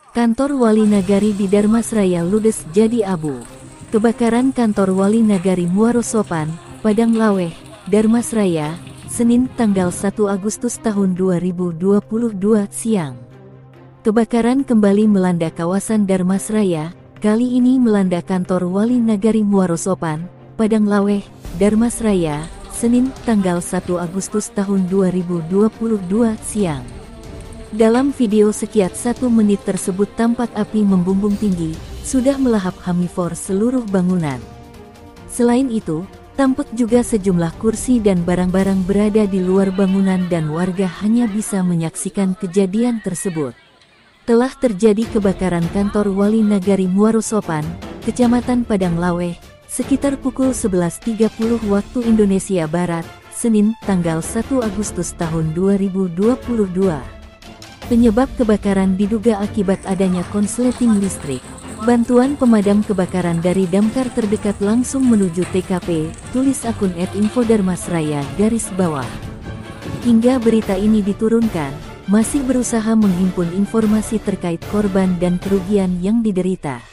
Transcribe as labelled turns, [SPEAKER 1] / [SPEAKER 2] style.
[SPEAKER 1] Kantor Wali Nagari di Darmasraya ludes jadi abu. Kebakaran kantor Wali Nagari Muaro Sopan, Padang Laweh, Darmasraya, Senin tanggal 1 Agustus tahun 2022 siang. Kebakaran kembali melanda kawasan Darmasraya, kali ini melanda kantor Wali Nagari Muaro Sopan, Padang Laweh, Darmasraya, Senin tanggal 1 Agustus tahun 2022 siang. Dalam video sekiat 1 menit tersebut tampak api membumbung tinggi, sudah melahap hamifor seluruh bangunan. Selain itu, tampak juga sejumlah kursi dan barang-barang berada di luar bangunan dan warga hanya bisa menyaksikan kejadian tersebut. Telah terjadi kebakaran kantor Wali Nagari Muaro Sopan, Kecamatan Padang Laweh, sekitar pukul 11.30 waktu Indonesia Barat, Senin tanggal 1 Agustus tahun 2022. Penyebab kebakaran diduga akibat adanya konsleting listrik. Bantuan pemadam kebakaran dari damkar terdekat langsung menuju TKP, tulis akun @infodarmasraya_. Hingga berita ini diturunkan, masih berusaha menghimpun informasi terkait korban dan kerugian yang diderita.